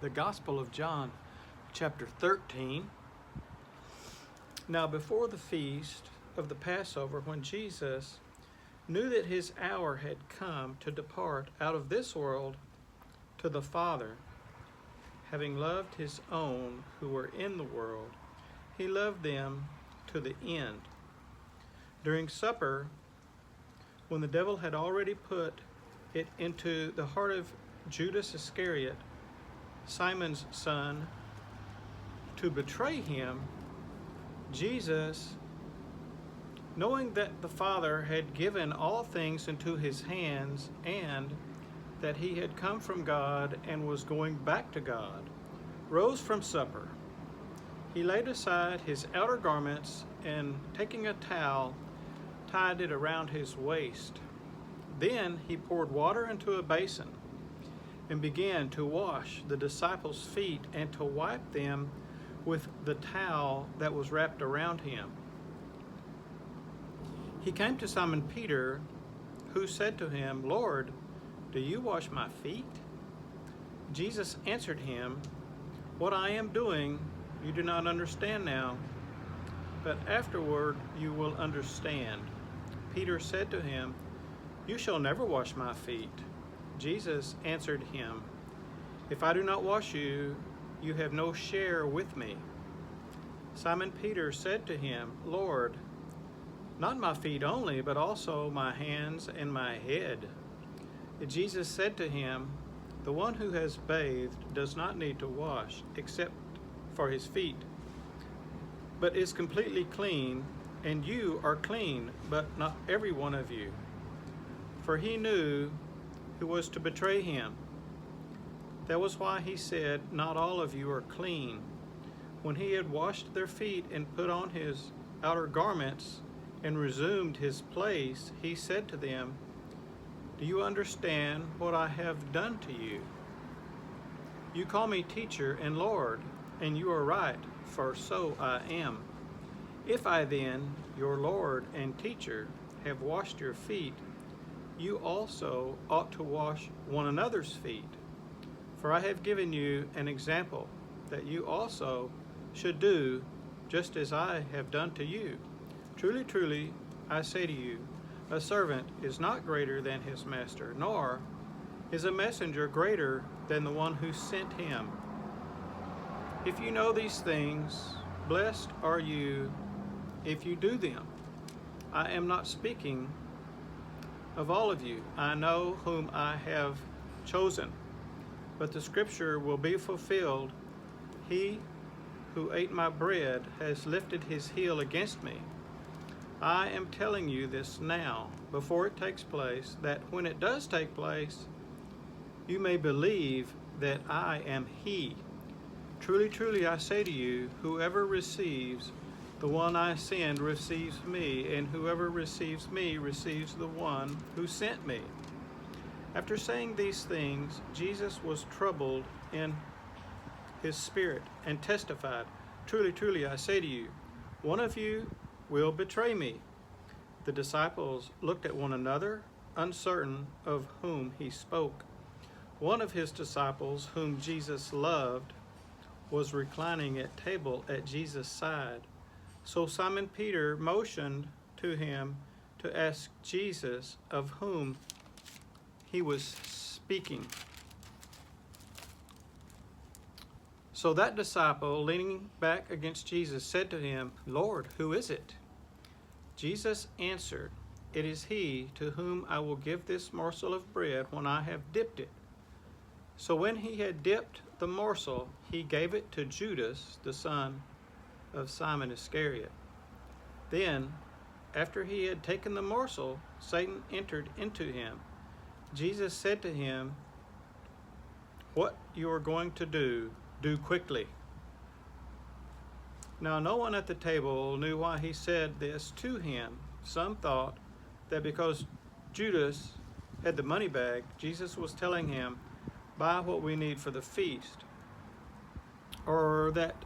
The Gospel of John, chapter 13. Now before the feast of the Passover, when Jesus knew that his hour had come to depart out of this world to the Father, having loved his own who were in the world, he loved them to the end. During supper, when the devil had already put it into the heart of Judas Iscariot, Simon's son, to betray him, Jesus, knowing that the Father had given all things into his hands and that he had come from God and was going back to God, rose from supper. He laid aside his outer garments and, taking a towel, tied it around his waist. Then he poured water into a basin and began to wash the disciples' feet and to wipe them with the towel that was wrapped around him. He came to Simon Peter, who said to him, "Lord, do you wash my feet?" Jesus answered him, "What I am doing you do not understand now, but afterward you will understand." Peter said to him, "You shall never wash my feet." Jesus answered him, "If I do not wash you, you have no share with me." Simon Peter said to him, "Lord, not my feet only, but also my hands and my head." Jesus said to him, "The one who has bathed does not need to wash except for his feet, but is completely clean, and you are clean, but not every one of you." For he knew who was to betray him. That was why he said, "Not all of you are clean." When he had washed their feet and put on his outer garments and resumed his place, he said to them, "Do you understand what I have done to you? You call me teacher and Lord, and you are right, for so I am. If I then, your Lord and teacher, have washed your feet, you also ought to wash one another's feet. For I have given you an example that you also should do just as I have done to you. Truly, truly, I say to you, a servant is not greater than his master, nor is a messenger greater than the one who sent him. If you know these things, blessed are you if you do them. I am not speaking of all of you. I know whom I have chosen, but the scripture will be fulfilled. He who ate my bread has lifted his heel against me. I am telling you this now, before it takes place, that when it does take place, you may believe that I am he. Truly, truly, I say to you, whoever receives the one I send receives me, and whoever receives me receives the one who sent me." After saying these things, Jesus was troubled in his spirit and testified, "Truly, truly, I say to you, one of you will betray me." The disciples looked at one another, uncertain of whom he spoke. One of his disciples, whom Jesus loved, was reclining at table at Jesus' side. So Simon Peter motioned to him to ask Jesus of whom he was speaking. So that disciple, leaning back against Jesus, said to him, "Lord, who is it?" Jesus answered, "It is he to whom I will give this morsel of bread when I have dipped it." So when he had dipped the morsel, he gave it to Judas, the son of Simon Iscariot. Then, after he had taken the morsel, Satan entered into him. Jesus said to him, "What you are going to do, do quickly." Now no one at the table knew why he said this to him. Some thought that because Judas had the money bag, Jesus was telling him, "Buy what we need for the feast," or that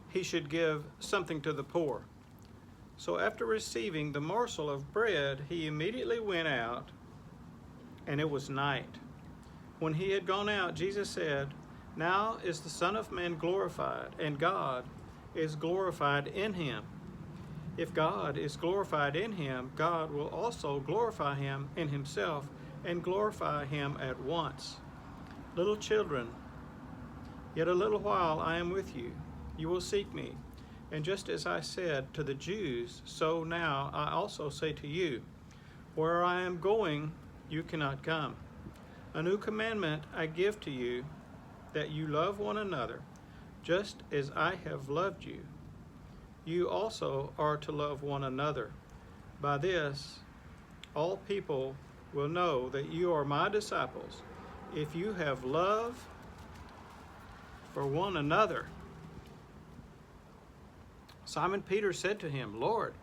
he should give something to the poor. So after receiving the morsel of bread, he immediately went out, and it was night. When he had gone out, Jesus said, "Now is the Son of Man glorified, and God is glorified in him. If God is glorified in him, God will also glorify him in himself and glorify him at once. Little children, yet a little while I am with you. You will seek me. And just as I said to the Jews, so now I also say to you, where I am going, you cannot come. A new commandment I give to you, that you love one another, just as I have loved you. You also are to love one another. By this, all people will know that you are my disciples, if you have love for one another." Simon Peter said to him, "Lord,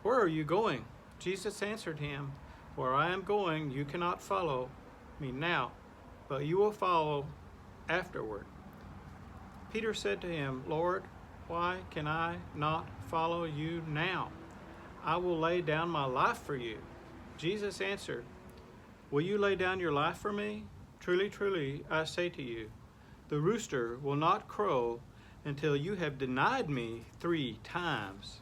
where are you going?" Jesus answered him, "Where I am going, you cannot follow me now, but you will follow afterward." Peter said to him, "Lord, why can I not follow you now? I will lay down my life for you." Jesus answered, "Will you lay down your life for me? Truly, truly, I say to you, the rooster will not crow until you have denied me 3 times.